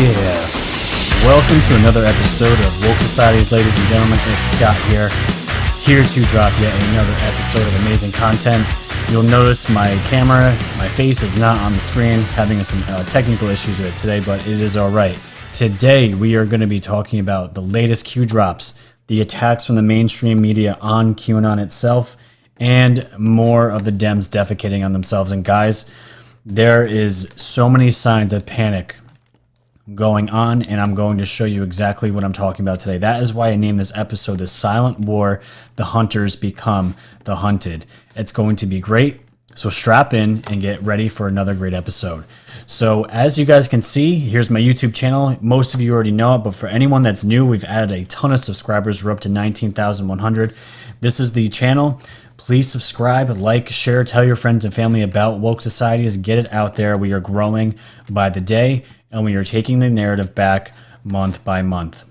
yeah. Welcome to another episode of Woke Societies, ladies and gentlemen. It's Scott here to drop yet another episode of amazing content. You'll notice my camera, my face is not on the screen, having some technical issues with it today, but it is all right. Today, we are going to be talking about the latest Q drops, the attacks from the mainstream media on QAnon itself, and more of the Dems defecating on themselves. And guys, there is so many signs of panic going on, and I'm going to show you exactly what I'm talking about today. That is why I named this episode The Silent War, The Hunters Become the Hunted. It's going to be great, so strap in and get ready for another great episode. So as you guys can see, here's my YouTube channel. Most of you already know it, but for anyone that's new, we've added a ton of subscribers. We're up to 19,100. This is the channel. Please subscribe, like, share, tell your friends and family about Woke Societies. Get it out there. We are growing by the day, and we are taking the narrative back month by month.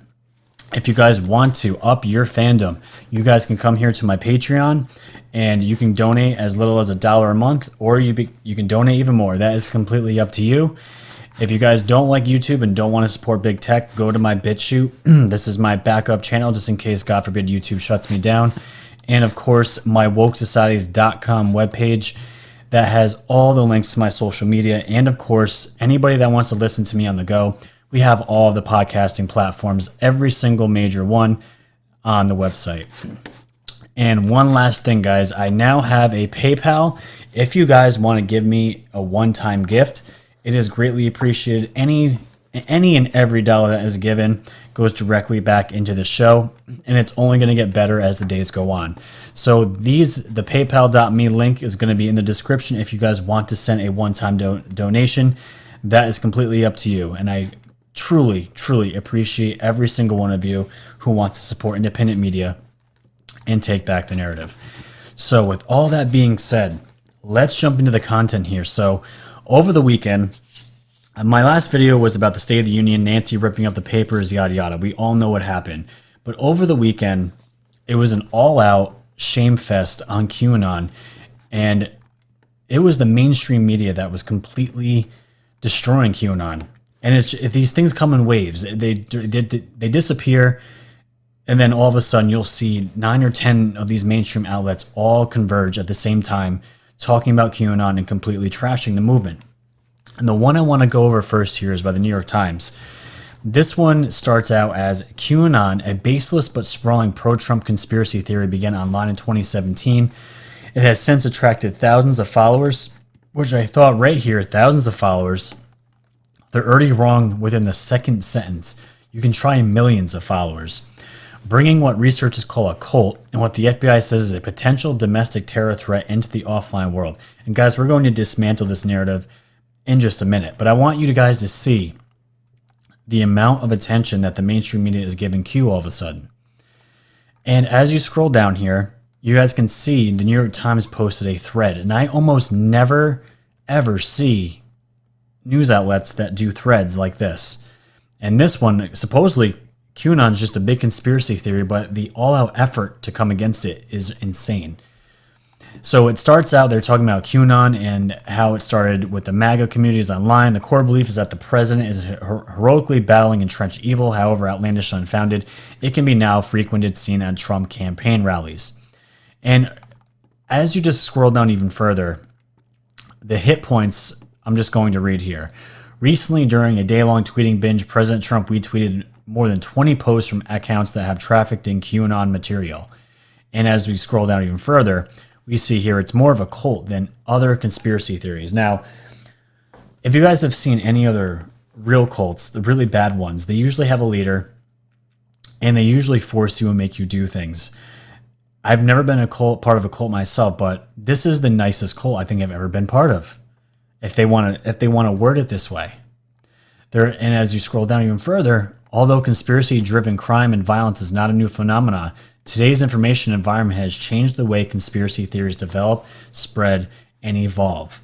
If you guys want to up your fandom, you guys can come here to my Patreon, and you can donate as little as $1 a month, or you can donate even more. That is completely up to you. If you guys don't like YouTube and don't want to support big tech, go to my BitChute. This is my backup channel, just in case, God forbid, YouTube shuts me down. And of course, my wokesocieties.com webpage that has all the links to my social media. And of course, anybody that wants to listen to me on the go, we have all the podcasting platforms, every single major one on the website. And one last thing, guys, I now have a PayPal. If you guys want to give me a one-time gift, it is greatly appreciated. Any and every dollar that is given goes directly back into the show, and it's only going to get better as the days go on. So the paypal.me link is going to be in the description if you guys want to send a one-time donation. That is completely up to you, and I truly, truly appreciate every single one of you who wants to support independent media and take back the narrative. So with all that being said, let's jump into the content here. So over the weekend, my last video was about the State of the Union, Nancy ripping up the papers, yada yada. We all know what happened. But over the weekend, it was an all-out shame fest on QAnon, and it was the mainstream media that was completely destroying QAnon. And these things come in waves. They disappear, and then all of a sudden you'll see 9 or 10 of these mainstream outlets all converge at the same time, talking about QAnon and completely trashing the movement. And the one I want to go over first here is by the New York Times. This one starts out as QAnon, a baseless but sprawling pro-Trump conspiracy theory began online in 2017. It has since attracted thousands of followers, which I thought right here, thousands of followers. They're already wrong within the second sentence. You can try millions of followers. Bringing what researchers call a cult and what the FBI says is a potential domestic terror threat into the offline world. And guys, we're going to dismantle this narrative in just a minute, but I want you guys to see the amount of attention that the mainstream media is giving Q all of a sudden. And as you scroll down here, you guys can see the New York Times posted a thread, and I almost never ever see news outlets that do threads like this. And this one, supposedly QAnon is just a big conspiracy theory, but the all-out effort to come against it is insane. So it starts out, they're talking about QAnon and how it started with the MAGA communities online. The core belief is that the president is heroically battling entrenched evil, however outlandish and unfounded. It can be now frequented, seen at Trump campaign rallies. And as you just scroll down even further, the hit points I'm just going to read here. Recently, during a day-long tweeting binge, President Trump retweeted more than 20 posts from accounts that have trafficked in QAnon material. And as we scroll down even further, we see here it's more of a cult than other conspiracy theories. Now, if you guys have seen any other real cults, the really bad ones, they usually have a leader, and they usually force you and make you do things. I've never been part of a cult myself, but this is the nicest cult I think I've ever been part of, if they want to word it this way. And as you scroll down even further, although conspiracy-driven crime and violence is not a new phenomenon, today's information environment has changed the way conspiracy theories develop, spread, and evolve.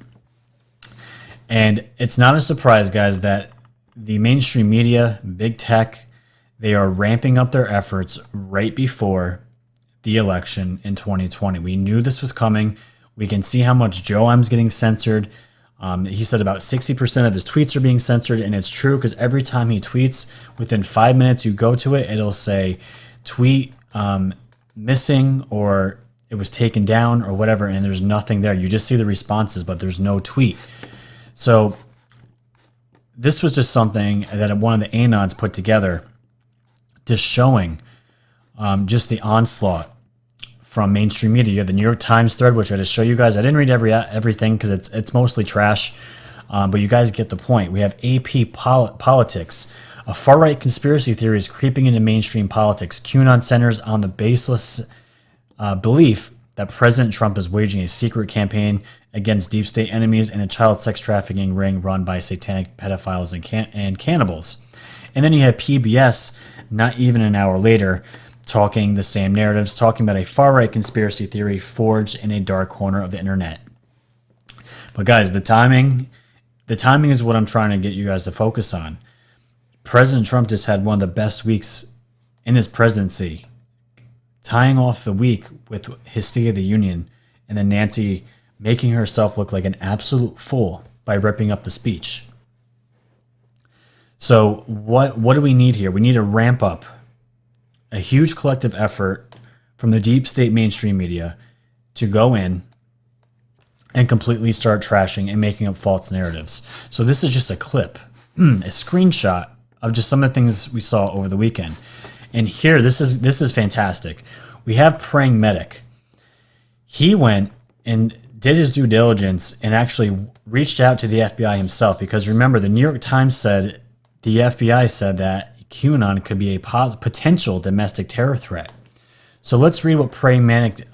And it's not a surprise, guys, that the mainstream media, big tech, they are ramping up their efforts right before the election in 2020. We knew this was coming. We can see how much Joe M's getting censored He said about 60% of his tweets are being censored, and it's true because every time he tweets, within 5 minutes you go to it, it'll say tweet missing or it was taken down or whatever, and there's nothing there. You just see the responses, but there's no tweet. So this was just something that one of the anons put together, just showing just the onslaught from mainstream media. You have the New York Times thread, which I just show you guys. I didn't read everything because it's mostly trash, but you guys get the point. We have AP Politics. A far-right conspiracy theory is creeping into mainstream politics. QAnon centers on the baseless belief that President Trump is waging a secret campaign against deep state enemies and a child sex trafficking ring run by satanic pedophiles and cannibals. And then you have PBS, not even an hour later, talking the same narratives, talking about a far-right conspiracy theory forged in a dark corner of the internet. But guys, the timing is what I'm trying to get you guys to focus on. President Trump just had one of the best weeks in his presidency, tying off the week with his State of the Union, and then Nancy making herself look like an absolute fool by ripping up the speech. So what do we need here? We need to ramp up a huge collective effort from the deep state mainstream media to go in and completely start trashing and making up false narratives. So this is just a clip, a screenshot of just some of the things we saw over the weekend. And here, this is fantastic. We have Praying Medic. He went and did his due diligence and actually reached out to the FBI himself, because remember, the New York Times said, the FBI said that QAnon could be a potential domestic terror threat. So let's read what Praying Medic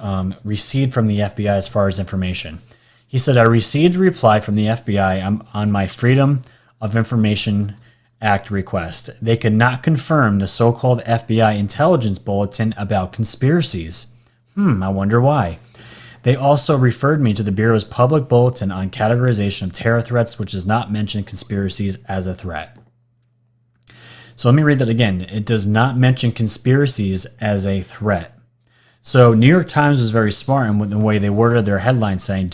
received from the FBI as far as information. He said, I received a reply from the FBI on my Freedom of Information Act request. They could not confirm the so-called FBI intelligence bulletin about conspiracies. I wonder why. They also referred me to the Bureau's public bulletin on categorization of terror threats, which does not mention conspiracies as a threat. So let me read that again. It does not mention conspiracies as a threat. So New York Times was very smart in the way they worded their headline, saying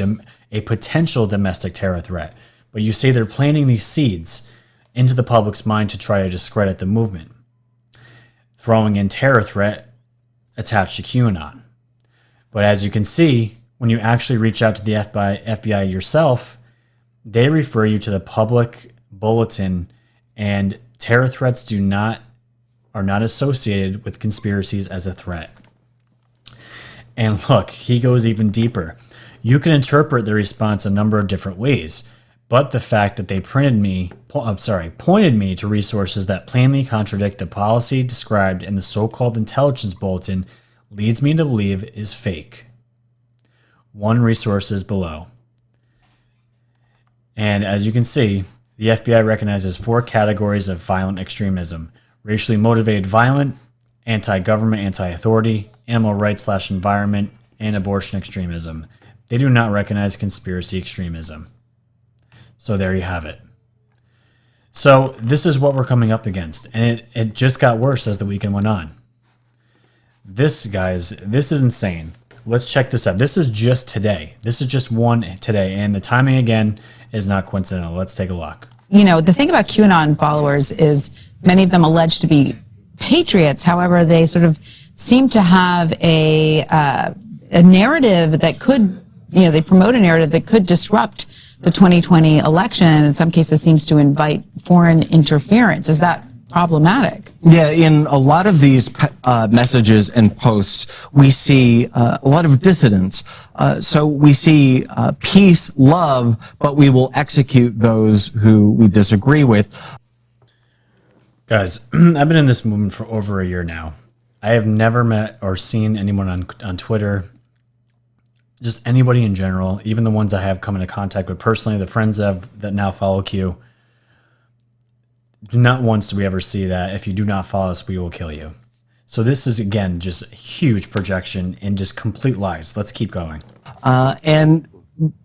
a potential domestic terror threat. But you see they're planting these seeds into the public's mind to try to discredit the movement, throwing in terror threat attached to QAnon. But as you can see, when you actually reach out to the FBI yourself, they refer you to the public bulletin, and terror threats are not associated with conspiracies as a threat. And look, he goes even deeper. You can interpret the response a number of different ways, but the fact that they pointed me to resources that plainly contradict the policy described in the so-called intelligence bulletin leads me to believe is fake. One resource is below. And as you can see, the FBI recognizes 4 categories of violent extremism: racially motivated violent, anti-government, anti-authority, animal rights / environment, and abortion extremism. They do not recognize conspiracy extremism. So there you have it. So this is what we're coming up against. And it just got worse as the weekend went on. This, guys, this is insane. Let's check this out. This is just today. This is just one today. And the timing, again, is not coincidental. Let's take a look. You know, the thing about QAnon followers is many of them alleged to be patriots. However, they sort of seem to have a narrative that could, they promote a narrative that could disrupt the 2020 election, and in some cases seems to invite foreign interference. Is that problematic? Yeah, in a lot of these messages and posts, we see a lot of dissidence. So we see peace, love, but we will execute those who we disagree with. Guys, I've been in this movement for over a year now. I have never met or seen anyone on Twitter, just anybody in general, even the ones I have come into contact with personally, the friends that now follow Q. Not once do we ever see that if you do not follow us, we will kill you. So this is, again, just a huge projection and just complete lies. Let's keep going. And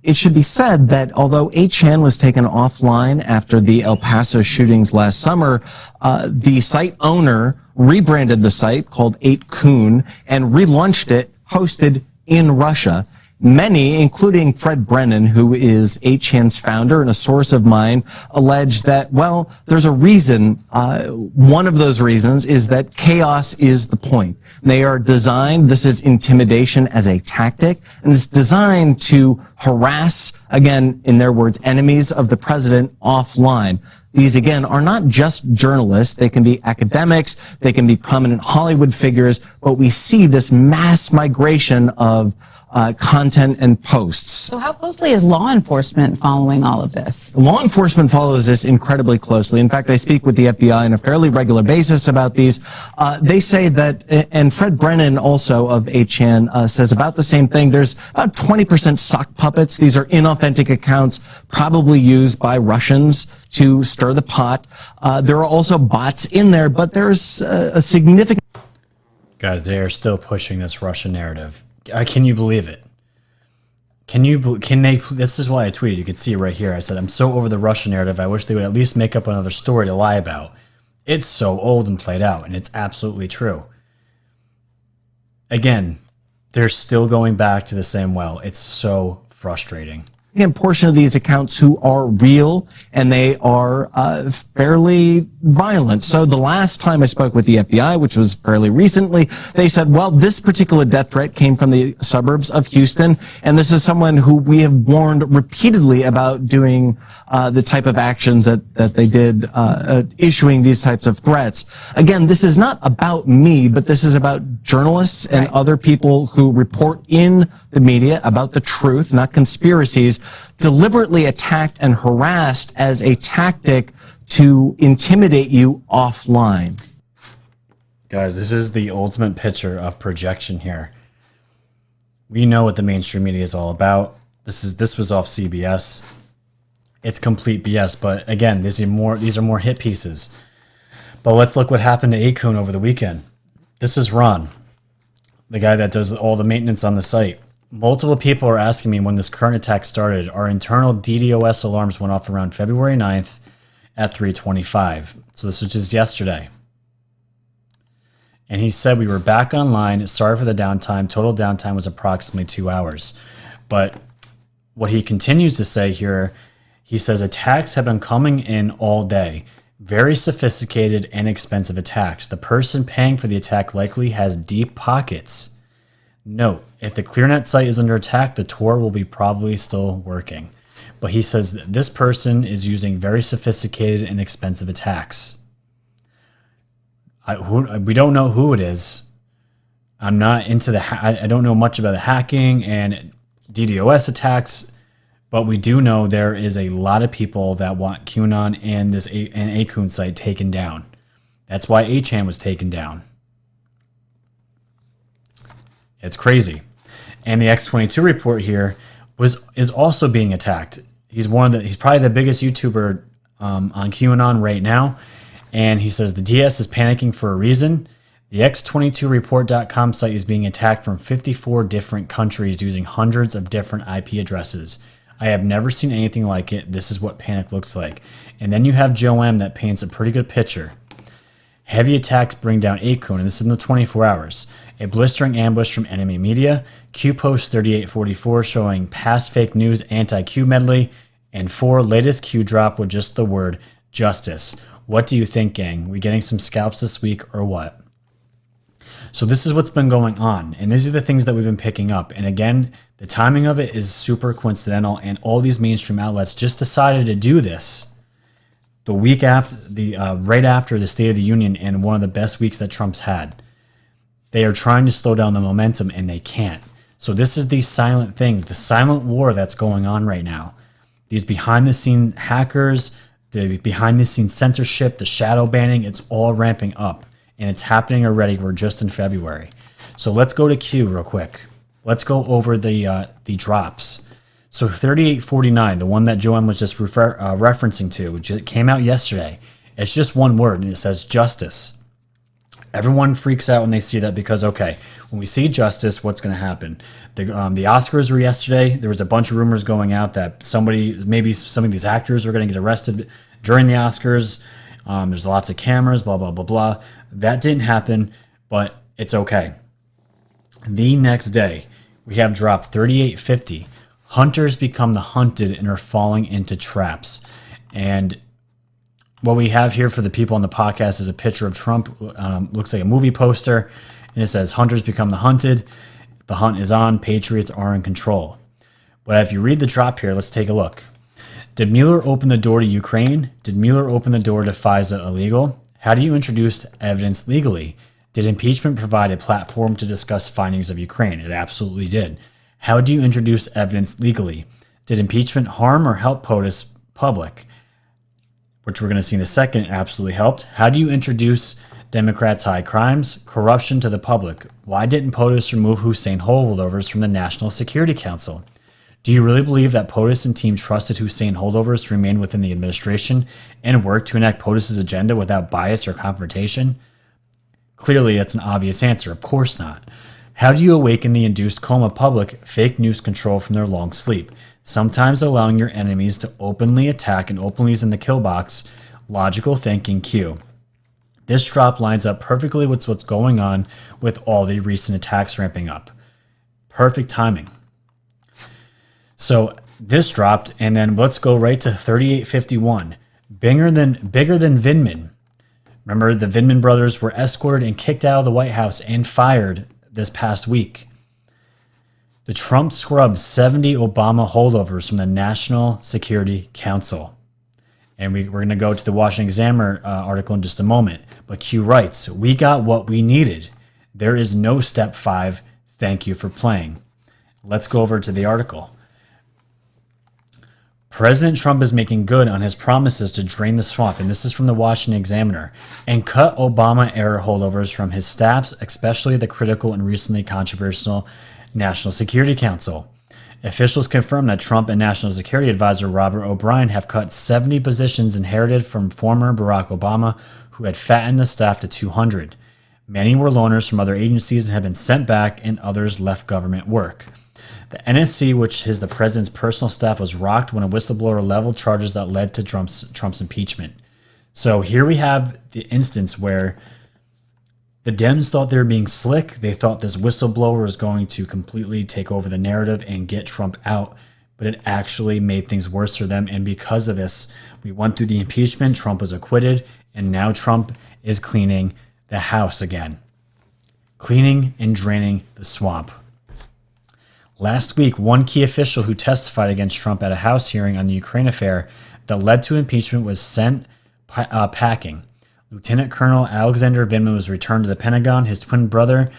it should be said that although 8chan was taken offline after the El Paso shootings last summer, the site owner rebranded the site called 8kun and relaunched it, hosted in Russia. Many, including Fred Brennan, who is 8chan's founder and a source of mine, allege that, well, there's a reason. One of those reasons is that chaos is the point. They are designed, this is intimidation as a tactic, and it's designed to harass, again, in their words, enemies of the president offline. These, again, are not just journalists. They can be academics. They can be prominent Hollywood figures. But we see this mass migration of content and posts. So how closely is law enforcement following all of this? Law enforcement follows this incredibly closely. In fact, I speak with the FBI on a fairly regular basis about these. They say that, and Fred Brennan also of 8chan says about the same thing. There's about 20% sock puppets. These are inauthentic accounts probably used by Russians to stir the pot. There are also bots in there, but there's a significant... Guys, they are still pushing this Russian narrative. Can you believe it? Can they, this is why I tweeted, you can see it right here. I said, I'm so over the Russian narrative, I wish they would at least make up another story to lie about. It's so old and played out, and it's absolutely true. Again, they're still going back to the same well. It's so frustrating. Portion of these accounts who are real, and they are fairly violent. So the last time I spoke with the FBI, which was fairly recently, they said, well, this particular death threat came from the suburbs of Houston, and this is someone who we have warned repeatedly about doing the type of actions that they did, issuing these types of threats. Again, this is not about me, but this is about journalists and other people who report in the media about the truth, not conspiracies, deliberately attacked and harassed as a tactic to intimidate you offline. Guys, this is the ultimate picture of projection here. We know what the mainstream media is all about. This was off CBS. It's complete BS, but again, these are more hit pieces. But let's look what happened to Akun over the weekend. This is Ron, the guy that does all the maintenance on the site. Multiple people are asking me when this current attack started. Our internal DDOS alarms went off around February 9th at 3:25. So this was just yesterday. And he said we were back online. Sorry for the downtime. Total downtime was approximately 2 hours. But what he continues to say here, he says attacks have been coming in all day. Very sophisticated and expensive attacks. The person paying for the attack likely has deep pockets. Note, if the ClearNet site is under attack, the Tor will be probably still working. But he says that this person is using very sophisticated and expensive attacks. We don't know who it is. I'm not into I don't know much about the hacking and DDoS attacks, but we do know there is a lot of people that want QAnon and this Akun site taken down. That's why 8chan was taken down. It's crazy. And the X22 report here is also being attacked. He's probably the biggest YouTuber on QAnon right now. And he says the DS is panicking for a reason. The X22report.com site is being attacked from 54 different countries using hundreds of different IP addresses. I have never seen anything like it. This is what panic looks like. And then you have Joe M that paints a pretty good picture. Heavy attacks bring down Akun, and this is in the 24 hours. A blistering ambush from enemy media. Q post 3844 showing past fake news anti-Q medley. And 4 latest Q drop with just the word justice. What do you think, gang? We getting some scalps this week or what? So this is what's been going on. And these are the things that we've been picking up. And again, the timing of it is super coincidental. And all these mainstream outlets just decided to do this the week after, right after the State of the Union and one of the best weeks that Trump's had. They are trying to slow down the momentum and they can't. So this is these silent things, the silent war that's going on right now. These behind the scenes hackers, the behind the scenes censorship, the shadow banning, it's all ramping up. And it's happening already. We're just in February. So let's go to Q real quick. Let's go over the drops. So 3849, the one that Joanne was just referencing to, which came out yesterday. It's just one word, and it says justice. Everyone freaks out when they see that because, okay, when we see justice, what's going to happen? The Oscars were yesterday. There was a bunch of rumors going out that maybe some of these actors are going to get arrested during the Oscars. There's lots of cameras, blah, blah, blah, blah. That didn't happen, but it's okay. The next day, We have drop 3850. Hunters become the hunted and are falling into traps. And what we have here for the people on the podcast is a picture of Trump. Looks like a movie poster. And it says, hunters become the hunted. The hunt is on. Patriots are in control. But if you read the drop here, let's take a look. Did Mueller open the door to Ukraine? Did Mueller open the door to FISA illegal? How do you introduce evidence legally? Did impeachment provide a platform to discuss findings of Ukraine? It absolutely did. How do you introduce evidence legally? Did impeachment harm or help POTUS public? Which we're going to see in a second, it absolutely helped. How do you introduce Democrats' high crimes, corruption to the public? Why didn't POTUS remove Hussein holdovers from the National Security Council? Do you really believe that POTUS and team trusted Hussein holdovers to remain within the administration and work to enact POTUS's agenda without bias or confrontation? Clearly, that's an obvious answer. Of course not. How do you awaken the induced coma public fake news control from their long sleep? Sometimes allowing your enemies to openly attack and openly is in the kill box. Logical thinking Q. This drop lines up perfectly with what's going on with all the recent attacks ramping up. Perfect timing. So this dropped, and then let's go right to 3851. Bigger than Vindman. Remember, the Vindman brothers were escorted and kicked out of the White House and fired this past week. The Trump scrubbed 70 Obama holdovers from the National Security Council. And we're going to go to the Washington Examiner article in just a moment. But Q writes, we got what we needed. There is no step 5. Thank you for playing. Let's go over to the article. President Trump is making good on his promises to drain the swamp, and this is from the Washington Examiner, and cut Obama-era holdovers from his staffs, especially the critical and recently controversial National Security Council. Officials confirm that Trump and National Security Advisor Robert O'Brien have cut 70 positions inherited from former Barack Obama, who had fattened the staff to 200. Many were loaners from other agencies and have been sent back, and others left government work. The NSC, which is the president's personal staff, was rocked when a whistleblower leveled charges that led to Trump's impeachment. So here we have the instance where the Dems thought they were being slick. They thought this whistleblower was going to completely take over the narrative and get Trump out, but it actually made things worse for them. And because of this, we went through the impeachment, Trump was acquitted, and now Trump is cleaning the house again. Cleaning and draining the swamp. Last week, one key official who testified against Trump at a House hearing on the Ukraine affair that led to impeachment was sent packing. Lieutenant Colonel Alexander Vindman was returned to the Pentagon. His twin brother,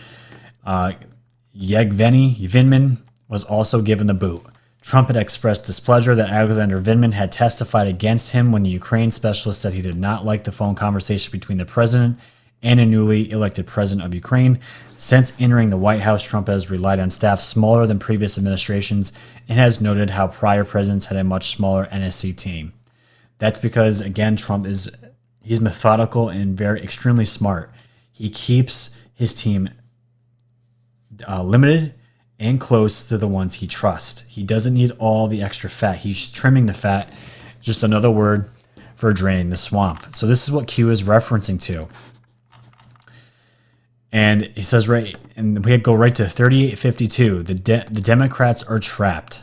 Yevgeny Vindman, was also given the boot. Trump had expressed displeasure that Alexander Vindman had testified against him when the Ukraine specialist said he did not like the phone conversation between the president and a newly elected president of Ukraine. Since entering the White House, Trump has relied on staff smaller than previous administrations and has noted how prior presidents had a much smaller NSC team. That's because, again, he's methodical and very extremely smart. He keeps his team limited and close to the ones he trusts. He doesn't need all the extra fat. He's trimming the fat. Just another word for draining the swamp. So this is what Q is referencing to. And he says, right, and we go right to 3852. The Democrats are trapped.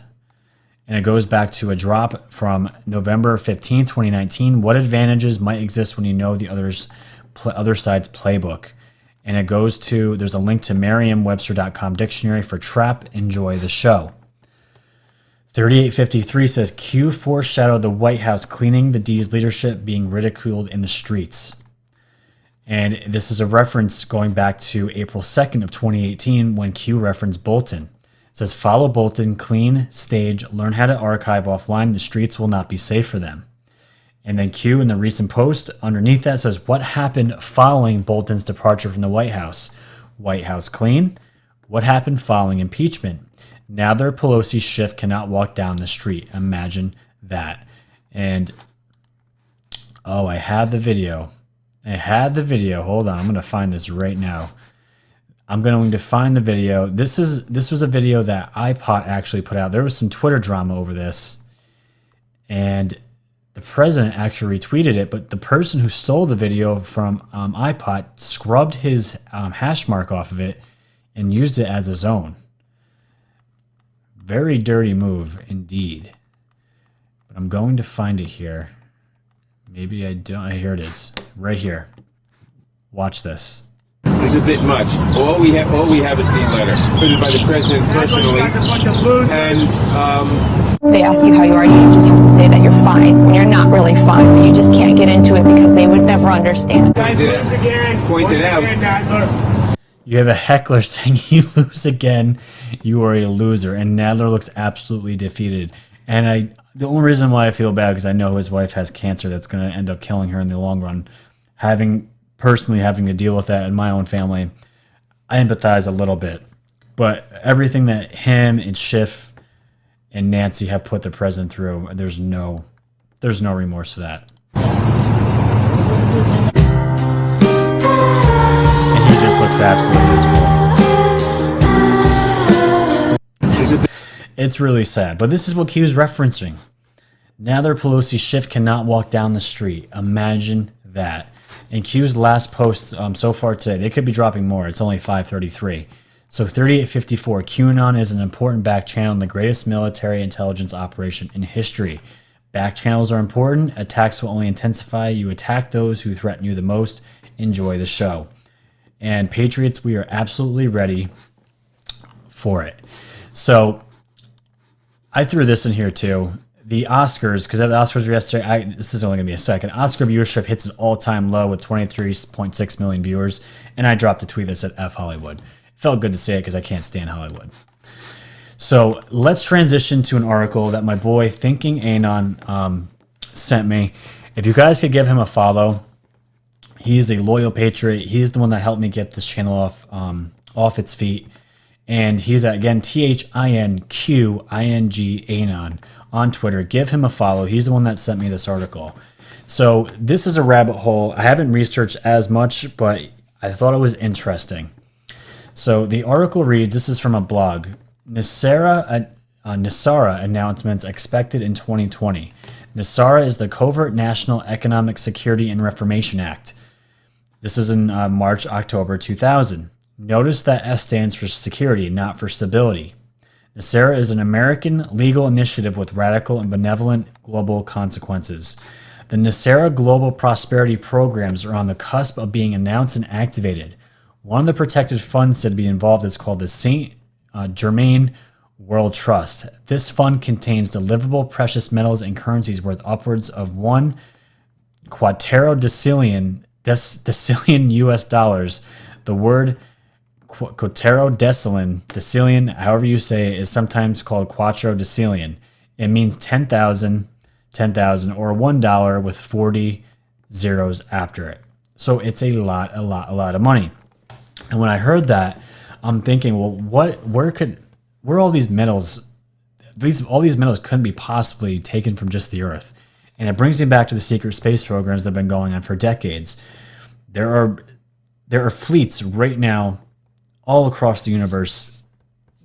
And it goes back to a drop from November 15, 2019. What advantages might exist when you know the other side's playbook? And it goes to, there's a link to Merriam-Webster.com dictionary for trap. Enjoy the show. 3853 says, Q foreshadowed the White House cleaning the D's leadership being ridiculed in the streets. And this is a reference going back to April 2nd of 2018 when Q referenced Bolton. It says, follow Bolton, clean, stage, learn how to archive offline. The streets will not be safe for them. And then Q in the recent post underneath that says, what happened following Bolton's departure from the White House? White House clean. What happened following impeachment? Now their Pelosi shift cannot walk down the street. Imagine that. And, oh, I had the video. Hold on, I'm going to find this right now. I'm going to find the video. This was a video that iPod actually put out. There was some Twitter drama over this. And the president actually retweeted it, but the person who stole the video from iPod scrubbed his hash mark off of it and used it as his own. Very dirty move indeed. But I'm going to find it here. Maybe I don't. Here it is. Right here. Watch this. It's a bit much. All we have is the letter written by the president personally. And they ask you how you are, you just have to say that you're fine when you're not really fine, but you just can't get into it because they would never understand. Pointed out. You have a heckler saying you lose again, you are a loser, and Nadler looks absolutely defeated. And the only reason why I feel bad because I know his wife has cancer that's going to end up killing her in the long run. Personally having to deal with that in my own family, I empathize a little bit. But everything that him and Schiff and Nancy have put the president through, there's no remorse for that. And he just looks absolutely miserable. It's really sad. But this is what Q's referencing. Nadler, Pelosi, Schiff cannot walk down the street. Imagine that. And Q's last posts so far today, they could be dropping more. It's only 5:33. So 38:54, QAnon is an important back channel in the greatest military intelligence operation in history. Back channels are important. Attacks will only intensify. You attack those who threaten you the most. Enjoy the show. And Patriots, we are absolutely ready for it. So I threw this in here too. The Oscars, because the Oscars were yesterday, this is only going to be a second. Oscar viewership hits an all-time low with 23.6 million viewers, and I dropped a tweet that said F Hollywood. It felt good to say it because I can't stand Hollywood. So let's transition to an article that my boy Thinking Anon sent me. If you guys could give him a follow, he's a loyal patriot. He's the one that helped me get this channel off its feet. And he's at, again, THINQING Anon on Twitter. Give him a follow. He's the one that sent me this article. So this is a rabbit hole. I haven't researched as much, but I thought it was interesting. So the article reads, this is from a blog, NESARA announcements expected in 2020. NESARA is the Covert National Economic Security and Reformation Act. This is in October 2000. Notice that S stands for security, not for stability. NESARA is an American legal initiative with radical and benevolent global consequences. The NESARA Global Prosperity Programs are on the cusp of being announced and activated. One of the protected funds to be involved is called the St. Germain World Trust. This fund contains deliverable precious metals and currencies worth upwards of $1 quaternodecillion US dollars. The word quaternodecillion, however you say it, is sometimes called quatrodecillion. It means 10,000, or $1 with 40 zeros after it. So it's a lot of money. And when I heard that, I'm thinking, well, where all these metals, all these metals couldn't be possibly taken from just the Earth. And it brings me back to the secret space programs that have been going on for decades. There are fleets right now all across the universe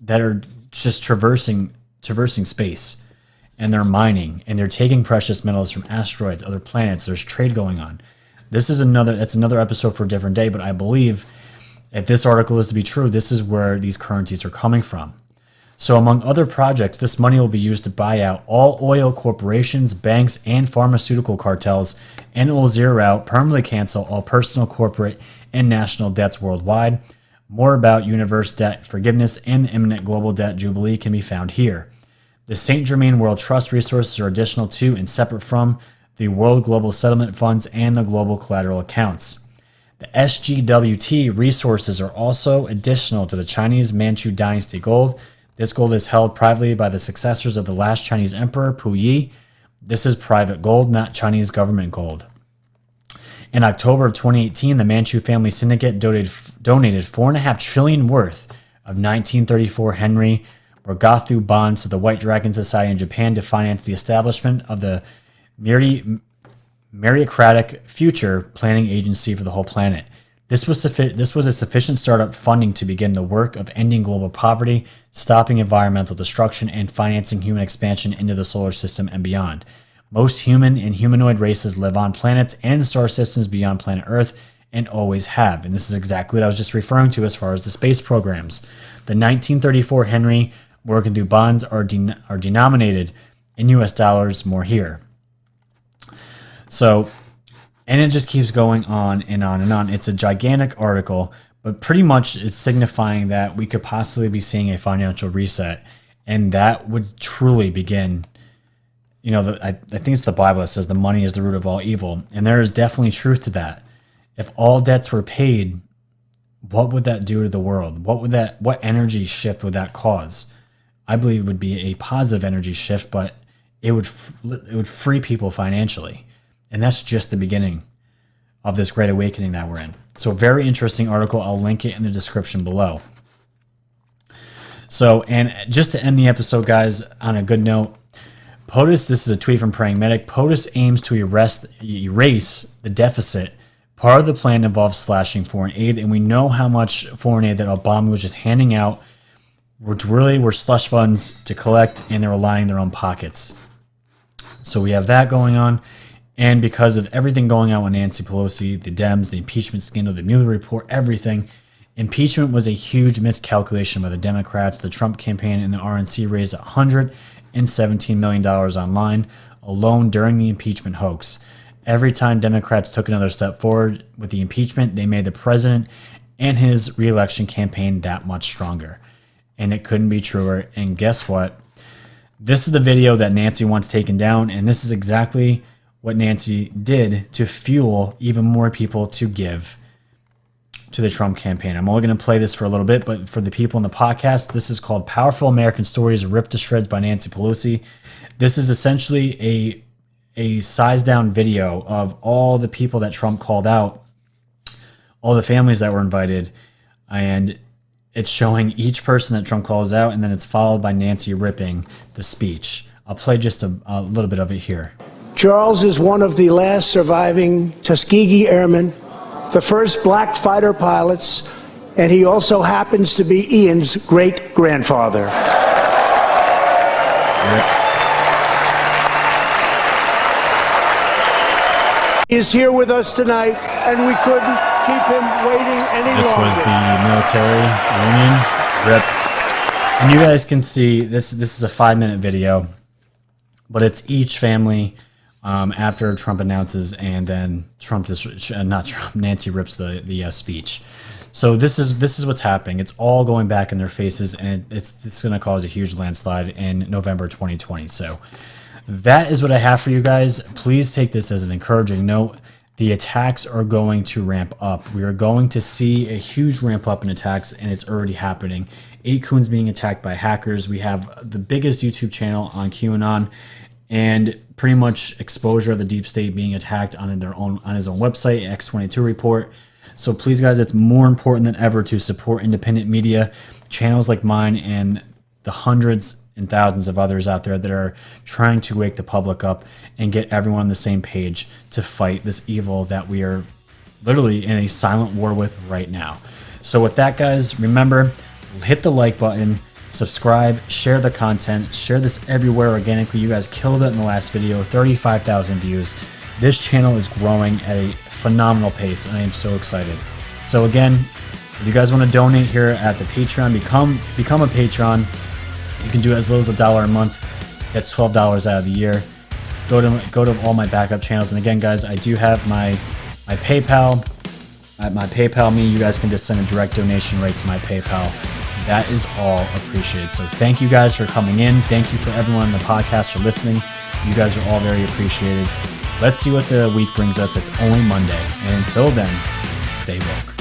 that are just traversing space, and they're mining, and they're taking precious metals from asteroids, other planets. There's trade going on. That's another episode for a different day, but I believe if this article is to be true, this is where these currencies are coming from. So among other projects, this money will be used to buy out all oil corporations, banks, and pharmaceutical cartels, and it will zero out, permanently cancel all personal, corporate, and national debts worldwide. More about universe debt forgiveness and the imminent global debt jubilee can be found here. The St. Germain World Trust resources are additional to and separate from the World Global Settlement Funds and the Global Collateral Accounts. The SGWT resources are also additional to the Chinese Manchu Dynasty gold. This gold is held privately by the successors of the last Chinese emperor, Puyi. This is private gold, not Chinese government gold. In October of 2018, the Manchu family syndicate donated $4.5 trillion worth of 1934 Henry Rogathu bonds to the White Dragon Society in Japan to finance the establishment of the Meritocratic Future Planning Agency for the whole planet. This was a sufficient startup funding to begin the work of ending global poverty, stopping environmental destruction, and financing human expansion into the solar system and beyond. Most human and humanoid races live on planets and star systems beyond planet Earth and always have. And this is exactly what I was just referring to as far as the space programs. The 1934 Henry More can do. Bonds are denominated in U.S. dollars. More here. So, and it just keeps going on and on and on. It's a gigantic article, but pretty much it's signifying that we could possibly be seeing a financial reset, and that would truly begin. You know, I think it's the Bible that says the money is the root of all evil, and there is definitely truth to that. If all debts were paid, what would that do to the world? What energy shift would that cause? I believe it would be a positive energy shift, but it would free people financially. And that's just the beginning of this great awakening that we're in. So, very interesting article. I'll link it in the description below. So, and just to end the episode, guys, on a good note, POTUS, this is a tweet from Praying Medic, POTUS aims to erase the deficit. Part of the plan involves slashing foreign aid, and we know how much foreign aid that Obama was just handing out, which really were slush funds to collect, and they were lining their own pockets. So we have that going on. And because of everything going on with Nancy Pelosi, the Dems, the impeachment scandal, the Mueller report, everything, impeachment was a huge miscalculation by the Democrats. The Trump campaign and the RNC raised $117 million online alone during the impeachment hoax. Every time Democrats took another step forward with the impeachment, they made the president and his re-election campaign that much stronger. And it couldn't be truer. And guess what? This is the video that Nancy wants taken down, and this is exactly what Nancy did to fuel even more people to give to the Trump campaign. I'm only going to play this for a little bit, but for the people in the podcast, this is called Powerful American Stories Ripped to Shreds by Nancy Pelosi. This is essentially a sized down video of all the people that Trump called out, all the families that were invited, and it's showing each person that Trump calls out, and then it's followed by Nancy ripping the speech. I'll play just a little bit of it here. Charles is one of the last surviving Tuskegee Airmen, the first black fighter pilots, and he also happens to be Ian's great-grandfather. He is here with us tonight, and we couldn't keep him waiting any longer. This was the military reunion rip. And you guys can see, this is a 5-minute video, but it's each family after Trump announces, and then Nancy rips the speech. So this is what's happening. It's all going back in their faces, and it's going to cause a huge landslide in November 2020. So that is what I have for you guys. Please take this as an encouraging note. The attacks are going to ramp up. We are going to see a huge ramp up in attacks, and it's already happening. 8Coons being attacked by hackers. We have the biggest YouTube channel on QAnon, and pretty much exposure of the deep state being attacked on his own website, X22 report. So please, guys, it's more important than ever to support independent media, channels like mine, and the hundreds and thousands of others out there that are trying to wake the public up and get everyone on the same page to fight this evil that we are literally in a silent war with right now. So with that, guys, remember, hit the like button, subscribe, share the content, share this everywhere organically. You guys killed it in the last video, 35,000 views. This channel is growing at a phenomenal pace, and I am so excited. So again, if you guys want to donate here at the Patreon, become a patron. You can do as little as $1 a month. That's $12 out of the year. Go to all my backup channels. And again, guys, I do have my PayPal. At my PayPal me, you guys can just send a direct donation right to my PayPal. That is all appreciated. So thank you guys for coming in. Thank you for everyone on the podcast for listening. You guys are all very appreciated. Let's see what the week brings us. It's only Monday. And until then, stay woke.